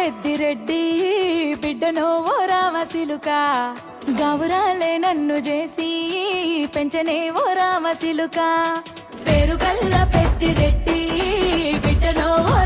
పెద్దిరెడ్డి బిడ్డనో ఓ రామసిలుక గౌరాలే నన్ను చేసి పెంచనే ఓ రామసిలుక పేరుగల్ల పెద్దిరెడ్డి బిడ్డనో ఓ